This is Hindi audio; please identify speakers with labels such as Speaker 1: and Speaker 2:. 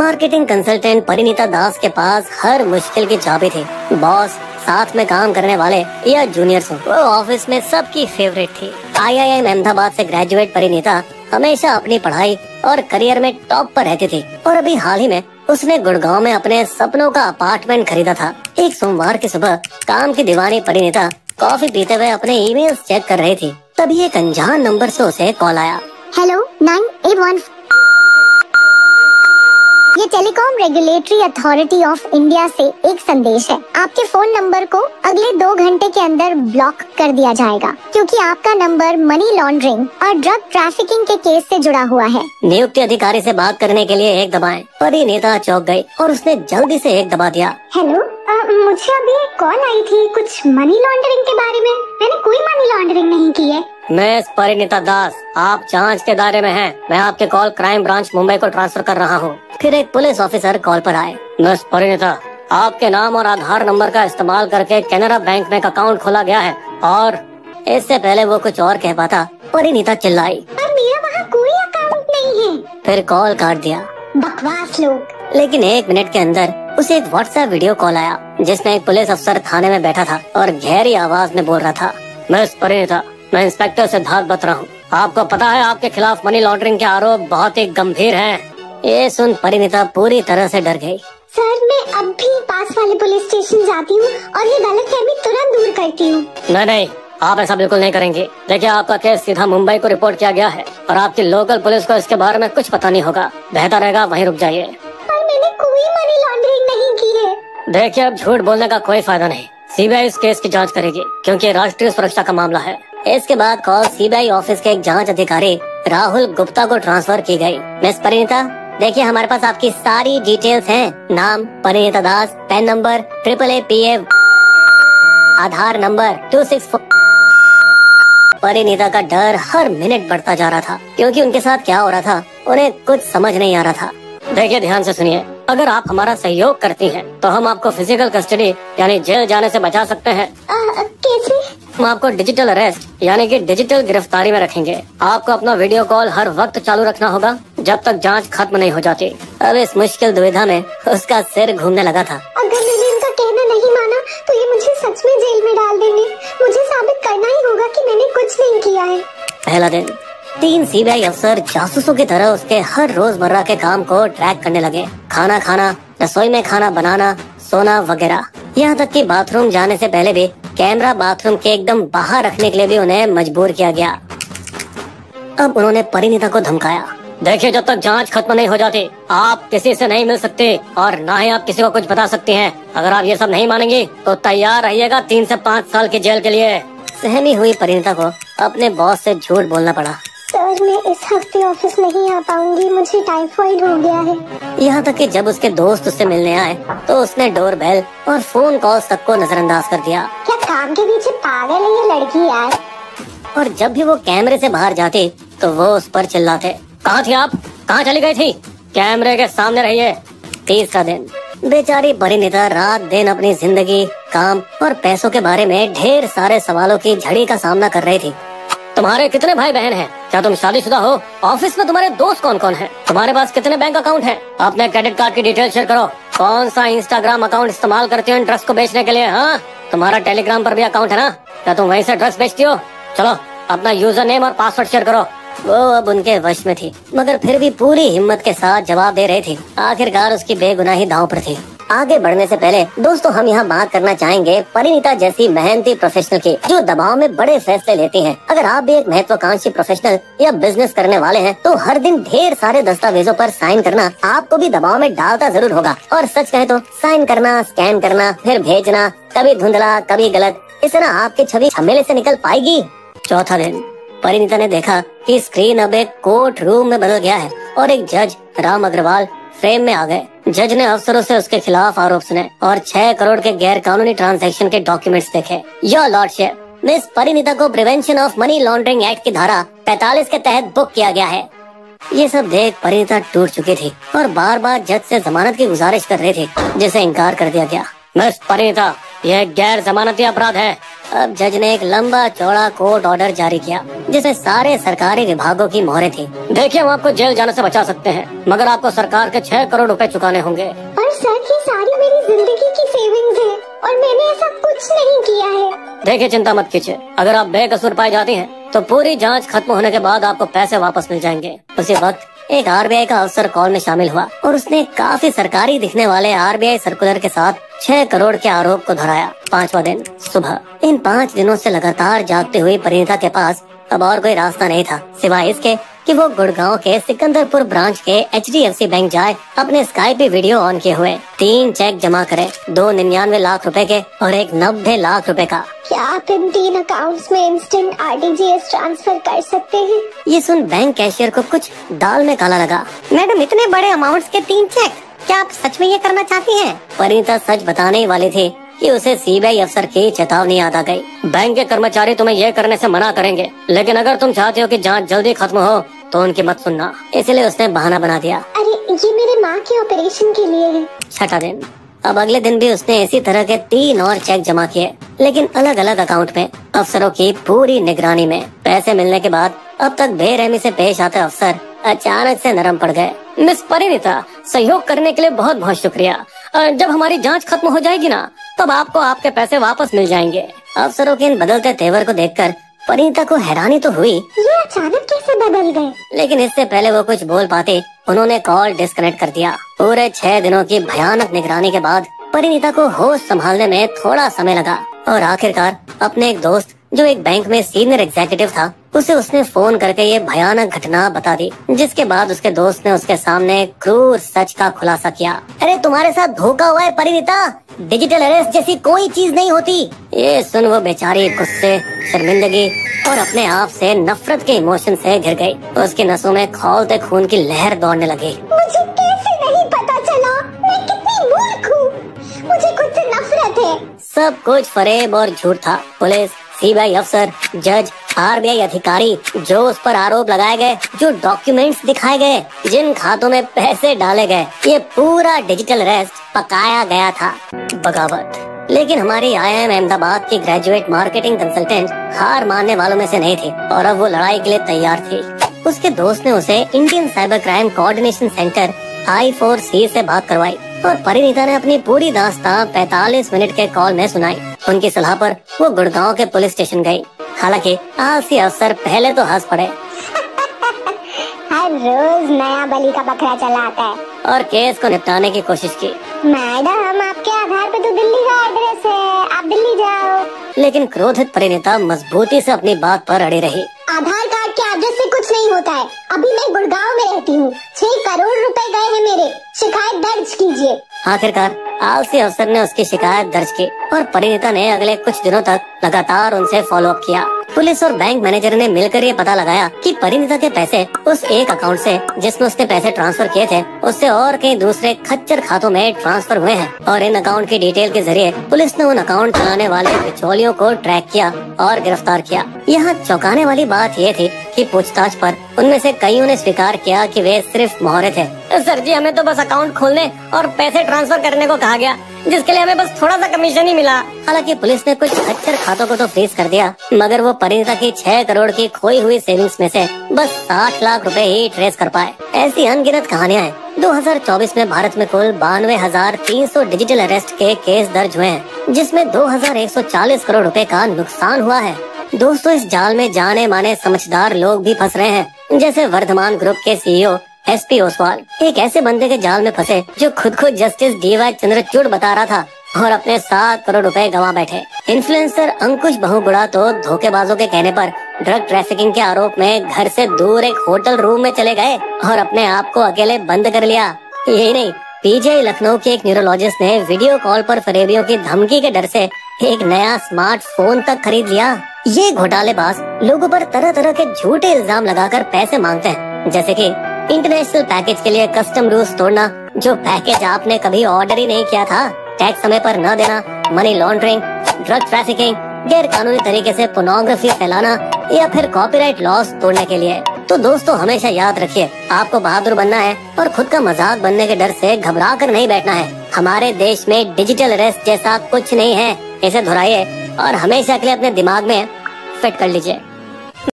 Speaker 1: मार्केटिंग कंसल्टेंट परिणीता दास के पास हर मुश्किल की चाबी थी। बॉस, साथ में काम करने वाले या जूनियर्स हो, वो ऑफिस में सबकी फेवरेट थी। IIM अहमदाबाद से ग्रेजुएट परिणीता हमेशा अपनी पढ़ाई और करियर में टॉप पर रहती थी और अभी हाल ही में उसने गुड़गांव में अपने सपनों का अपार्टमेंट खरीदा था। एक सोमवार की सुबह काम की दीवानी परिणीता कॉफी पीते हुए अपने ईमेल्स चेक कर रही थी, तभी एक अनजान नंबर से उसे कॉल आया।
Speaker 2: हेलो 981। ये telecom regulatory authority of India से एक संदेश है। आपके फोन नंबर को अगले 2 घंटे के अंदर ब्लॉक कर दिया जाएगा क्योंकि आपका नंबर मनी लॉन्ड्रिंग और ड्रग ट्रैफिकिंग के केस से जुड़ा हुआ है।
Speaker 1: नियुक्त अधिकारी से बात करने के लिए 1 दबाएं। परिणीता चौंक गई और उसने जल्दी से 1 दबा दिया।
Speaker 2: हेलो, मुझे अभी एक कॉल आई थी कुछ मनी लॉन्ड्रिंग के बारे में। मैंने कोई मनी लॉन्ड्रिंग नहीं की है।
Speaker 1: मिस परिणीता दास, आप जांच के दायरे में हैं। मैं आपके कॉल क्राइम ब्रांच मुंबई को ट्रांसफर कर रहा हूँ। फिर एक पुलिस ऑफिसर कॉल पर आए। मिस परिणीता, आपके नाम और आधार नंबर का इस्तेमाल करके कैनरा बैंक में एक अकाउंट खोला गया है। और इससे पहले वो कुछ और कह पाता, परिणीता चिल्लाई,
Speaker 2: पर मेरा वहाँ कोई अकाउंट नहीं है।
Speaker 1: फिर कॉल काट दिया।
Speaker 2: बकवास लोग।
Speaker 1: लेकिन 1 मिनट के अंदर उसे एक व्हाट्सएप वीडियो कॉल आया जिसमें एक पुलिस अफसर थाने में बैठा था और गहरी आवाज में बोल रहा था, मिस परिणीता, मैं इंस्पेक्टर सिद्धार्थ बत्रा हूँ। आपको पता है आपके खिलाफ मनी लॉन्ड्रिंग के आरोप बहुत ही गंभीर हैं। ये सुन परिणीता पूरी तरह से डर गई।
Speaker 2: सर, मैं अब भी पास वाले पुलिस स्टेशन जाती हूँ और ये गलतफहमी तुरंत दूर करती हूँ।
Speaker 1: नहीं, आप ऐसा बिल्कुल नहीं करेंगे। देखिए, आपका केस सीधा मुंबई को रिपोर्ट किया गया है और आपकी लोकल पुलिस को इसके बारे में कुछ पता नहीं होगा। बेहतर रहेगा वहीं रुक जाइए।
Speaker 2: पर मैंने कोई मनी लॉन्ड्रिंग नहीं की है।
Speaker 1: देखिए, अब झूठ बोलने का कोई फायदा नहीं। CBI इस केस की जांच करेगी क्योंकि राष्ट्रीय सुरक्षा का मामला है। इसके बाद कॉल CBI ऑफिस के एक जांच अधिकारी राहुल गुप्ता को ट्रांसफर की गई। मिस परिणीता, देखिए हमारे पास आपकी सारी डिटेल्स हैं। नाम परिणीता दास, पैन नंबर 888PA, आधार नंबर 264। परिणीता का डर हर मिनट बढ़ता जा रहा था क्योंकि उनके साथ क्या हो रहा था उन्हें कुछ समझ नहीं आ रहा था। देखिए, ध्यान से सुनिए, अगर आप हमारा सहयोग करती हैं तो हम आपको फिजिकल कस्टडी यानी जेल जाने से बचा सकते हैं।
Speaker 2: कैसे?
Speaker 1: हम आपको डिजिटल अरेस्ट यानी कि डिजिटल गिरफ्तारी में रखेंगे। आपको अपना वीडियो कॉल हर वक्त चालू रखना होगा जब तक जांच खत्म नहीं हो जाती। अब इस मुश्किल दुविधा में उसका सिर घूमने लगा था।
Speaker 2: अगर मैंने इनका कहना नहीं माना तो ये मुझे सच में जेल में डाल देंगे। मुझे साबित करना ही होगा कि मैंने कुछ नहीं किया है।
Speaker 1: पहला दिन 3 CBI अफसर जासूसों की तरह उसके हर रोजमर्रा के काम को ट्रैक करने लगे। खाना खाना, रसोई में खाना बनाना, सोना वगैरह। यहाँ तक कि बाथरूम जाने से पहले भी कैमरा बाथरूम के एकदम बाहर रखने के लिए भी उन्हें मजबूर किया गया। अब उन्होंने परिणीता को धमकाया, देखिए, जब तक जांच खत्म नहीं हो जाती आप किसी से नहीं मिल सकते और ना ही आप किसी को कुछ बता सकती हैं। अगर आप ये सब नहीं मानेंगी तो तैयार रहिएगा 3 से 5 साल की जेल के लिए। सहमी हुई परिणीता को अपने बॉस से झूठ बोलना पड़ा।
Speaker 2: सर, मैं इस हफ्ते ऑफिस नहीं आ पाऊंगी, मुझे टाइफाइड हो गया है।
Speaker 1: यहाँ तक कि जब उसके दोस्त उससे मिलने आए तो उसने डोरबेल और फोन कॉल्स तक को नजरअंदाज कर दिया।
Speaker 2: क्या काम के पीछे पागल है ये लड़की यार।
Speaker 1: और जब भी वो कैमरे से बाहर जाती तो वो उस पर चिल्लाते, कहाँ थी आप, कहाँ चली गई थी, कैमरे के सामने रहिए। तीसरा दिन बेचारी परिणीता रात दिन अपनी जिंदगी, काम और पैसों के बारे में ढेर सारे सवालों की झड़ी का सामना कर रही थी। तुम्हारे कितने भाई बहन हैं? क्या तुम शादीशुदा हो? ऑफिस में तुम्हारे दोस्त कौन कौन हैं? तुम्हारे पास कितने बैंक अकाउंट हैं? अपने क्रेडिट कार्ड की डिटेल शेयर करो। कौन सा इंस्टाग्राम अकाउंट इस्तेमाल करते हो ड्रग्स को बेचने के लिए? हाँ, तुम्हारा टेलीग्राम पर भी अकाउंट है ना? क्या तुम वहीं से ड्रग्स बेचती हो? चलो अपना यूजर नेम और पासवर्ड शेयर करो। वो अब उनके वश में थी मगर फिर भी पूरी हिम्मत के साथ जवाब दे रही थी। आखिरकार उसकी बेगुनाही दांव पर थी। आगे बढ़ने से पहले दोस्तों, हम यहाँ बात करना चाहेंगे परिणीता जैसी मेहनती प्रोफेशनल की जो दबाव में बड़े फैसले लेती हैं। अगर आप भी एक महत्वाकांक्षी प्रोफेशनल या बिजनेस करने वाले हैं तो हर दिन ढेर सारे दस्तावेजों पर साइन करना आपको भी दबाव में डालता जरूर होगा। और सच कहें तो साइन करना, स्कैन करना, फिर भेजना, कभी धुंधला कभी गलत, इस तरह आपकी छवि झमेले से निकल पाएगी। चौथा दिन परिणीता ने देखा कि स्क्रीन अब एक कोर्ट रूम में बदल गया है और एक जज राम अग्रवाल फ्रेम में आ गए। जज ने अफसरों से उसके खिलाफ आरोप सुने और 6 करोड़ के गैर कानूनी ट्रांजैक्शन के डॉक्यूमेंट्स देखे। योर लॉर्डशिप, मिस परिणीता को prevention of money laundering act की धारा 45 के तहत बुक किया गया है। ये सब देख परिणीता टूट चुकी थी और बार बार जज से जमानत की गुजारिश कर रही थी जिसे इनकार कर दिया गया। मिस परिणीता, यह गैर जमानती अपराध है। अब जज ने एक लंबा चौड़ा कोर्ट ऑर्डर जारी किया जिसमें सारे सरकारी विभागों की मोहरें थी। देखिए, हम आपको जेल जाने से बचा सकते हैं, मगर आपको सरकार के 6 करोड़ रुपए चुकाने होंगे।
Speaker 2: और सर, ये सारी मेरी जिंदगी की सेविंग्स है और मैंने ऐसा कुछ नहीं किया है।
Speaker 1: देखिए, चिंता मत कीजिए, अगर आप बेकसूर पाई जाती हैं तो पूरी जांच खत्म होने के बाद आपको पैसे वापस मिल जाएंगे। उसी वक्त एक आरबीआई का अफसर कॉल में शामिल हुआ और उसने काफी सरकारी दिखने वाले आरबीआई सर्कुलर के साथ 6 करोड़ के आरोप को दोहराया। 5वां दिन सुबह। इन 5 दिनों से लगातार जागते हुई परिणीता के पास अब और कोई रास्ता नहीं था सिवाय इसके कि वो गुड़गांव के सिकंदरपुर ब्रांच के HDFC बैंक जाए, अपने स्काइप पे वीडियो ऑन किए हुए 3 चेक जमा करे, 2 99 लाख रुपए के और एक 90 लाख रुपए का।
Speaker 2: क्या आप इन 3 अकाउंट्स में इंस्टेंट RTGS ट्रांसफर कर सकते हैं?
Speaker 1: ये सुन बैंक कैशियर को कुछ दाल में काला लगा। मैडम, इतने बड़े अमाउंट्स के 3 चेक, क्या आप सच में ये करना चाहती हैं? परिणीता सच बताने ही वाली थी कि उसे सीबीआई अफसर की चेतावनी याद आ गई। बैंक के कर्मचारी तुम्हें यह करने से मना करेंगे, लेकिन अगर तुम चाहते हो कि जांच जल्दी खत्म हो तो उनकी मत सुनना। इसलिए उसने बहाना बना दिया।
Speaker 2: अरे, ये मेरे माँ के ऑपरेशन के लिए है।
Speaker 1: 6वां दिन। अब अगले दिन भी उसने इसी तरह के 3 और चेक जमा किए, लेकिन अलग अलग अकाउंट में, अफसरों की पूरी निगरानी में। पैसे मिलने के बाद अब तक बेरहमी से पेश आते अफसर अचानक से नरम पड़ गए। मिस परिणीता, सहयोग करने के लिए बहुत बहुत शुक्रिया। जब हमारी जांच खत्म हो जाएगी ना, तब आपको आपके पैसे वापस मिल जाएंगे। अफसरों के इन बदलते तेवर को देखकर परिणीता को हैरानी तो हुई,
Speaker 2: ये अचानक कैसे बदल गए?
Speaker 1: लेकिन इससे पहले वो कुछ बोल पाते उन्होंने कॉल डिस्कनेक्ट कर दिया। पूरे 6 दिनों की भयानक निगरानी के बाद परिणीता को होश संभालने में थोड़ा समय लगा और आखिरकार अपने एक दोस्त जो एक बैंक में सीनियर एग्जीक्यूटिव था, उसे उसने फोन करके ये भयानक घटना बता दी, जिसके बाद उसके दोस्त ने उसके सामने क्रूर सच का खुलासा किया। अरे, तुम्हारे साथ धोखा हुआ है परिणीता, डिजिटल अरेस्ट जैसी कोई चीज नहीं होती। ये सुन वो बेचारी गुस्से, शर्मिंदगी और अपने आप से नफरत के इमोशन से घिर गई। उसकी नसों में खौलते खून की लहर दौड़ने लगी।
Speaker 2: मुझे कैसे नहीं पता चला? मैं कितनी मूर्ख हूँ। मुझे खुद से नफरत है।
Speaker 1: सब कुछ फरेब और झूठ था। पुलिस, सीबीआई अफसर, जज, आरबीआई अधिकारी, जो उस पर आरोप लगाए गए, जो डॉक्यूमेंट्स दिखाए गए, जिन खातों में पैसे डाले गए, ये पूरा डिजिटल अरेस्ट पकाया गया था। बगावत। लेकिन हमारी IIM अहमदाबाद की ग्रेजुएट मार्केटिंग कंसल्टेंट हार मानने वालों में से नहीं थी और अब वो लड़ाई के लिए तैयार थी। उसके दोस्त ने उसे Indian cyber crime coordination centre I4C से बात करवाई और परिणीता ने अपनी पूरी दास्तां 45 मिनट के कॉल में सुनाई। उनकी सलाह पर वो गुड़गांव के पुलिस स्टेशन गई। हालांकि आलसी अफसर पहले तो हंस पड़े।
Speaker 2: हर रोज नया बलि का बकरा चला आता है।
Speaker 1: और केस को निपटाने की कोशिश की।
Speaker 2: मैडम, आपके आधार पे तो दिल्ली का एड्रेस है, आप दिल्ली जाओ।
Speaker 1: लेकिन क्रोधित परिणीता मजबूती से अपनी बात पर अड़ी रही।
Speaker 2: आधार कार्ड के एड्रेस से कुछ नहीं होता है। अभी मैं गुड़गांव में रहती हूँ। 6 करोड़ रुपए गए हैं मेरे। शिकायत दर्ज कीजिए।
Speaker 1: आखिरकार आलसी अफसर ने उसकी शिकायत दर्ज की और परिणीता ने अगले कुछ दिनों तक लगातार उनसे फॉलो अप किया। पुलिस और बैंक मैनेजर ने मिलकर ये पता लगाया कि परिणीता के पैसे उस एक अकाउंट से जिसमें उसने पैसे ट्रांसफर किए थे, उससे और कई दूसरे खच्चर खातों में ट्रांसफर हुए हैं। और इन अकाउंट की डिटेल के जरिए पुलिस ने उन अकाउंट चलाने वाले बिचौलियों को ट्रैक किया और गिरफ्तार किया। यहाँ चौंकाने वाली बात ये थी कि पूछताछ पर उनमें से कईयों ने स्वीकार किया कि वे सिर्फ मोहरे थे। सर जी, हमें तो बस अकाउंट खोलने और पैसे ट्रांसफर करने को कहा गया, जिसके लिए हमें बस थोड़ा सा कमीशन ही मिला। हालांकि पुलिस ने कुछ खच्चर खातों को तो फ्रीज कर दिया, मगर वो परिणीता की 6 करोड़ की खोई हुई सेविंग्स में से बस 60 लाख रुपए ही ट्रेस कर पाए। ऐसी अनगिनत कहानियां हैं। 2024 में भारत में कुल 92,300 डिजिटल अरेस्ट के केस दर्ज हुए हैं, जिसमें 2,140 करोड़ रुपए का नुकसान हुआ है। दोस्तों, इस जाल में जाने माने समझदार लोग भी फंस रहे हैं, जैसे वर्धमान ग्रुप के CEO SP ओसवाल एक ऐसे बंदे के जाल में फंसे जो खुद को जस्टिस DY चंद्रचूड़ बता रहा था और अपने 7 करोड़ रुपए गंवा बैठे। इन्फ्लुएंसर अंकुश बहुगुणा तो धोखेबाजों के कहने पर ड्रग ट्रैफिकिंग के आरोप में घर से दूर एक होटल रूम में चले गए और अपने आप को अकेले बंद कर लिया। यही नहीं, PGI लखनऊ के एक न्यूरोलॉजिस्ट ने वीडियो कॉल पर फरेबियों की धमकी के डर से एक नया स्मार्टफोन तक खरीद लिया। ये घोटालेबाज लोगों पर तरह तरह के झूठे इल्जाम लगाकर पैसे मांगते हैं, जैसे कि इंटरनेशनल पैकेज के लिए कस्टम रूल्स तोड़ना, जो पैकेज आपने कभी ऑर्डर ही नहीं किया था, टैक्स समय पर न देना, मनी लॉन्ड्रिंग, ड्रग ट्रैफिकिंग, गैर कानूनी तरीके से पोर्नोग्राफी फैलाना या फिर कॉपीराइट लॉस तोड़ने के लिए। तो दोस्तों, हमेशा याद रखिए, आपको बहादुर बनना है और खुद का मजाक बनने के डर से घबरा कर नहीं बैठना है। हमारे देश में डिजिटल अरेस्ट जैसा कुछ नहीं है। इसे दोहराइए, और हमेशा के लिए अपने दिमाग में फिट कर लीजिए।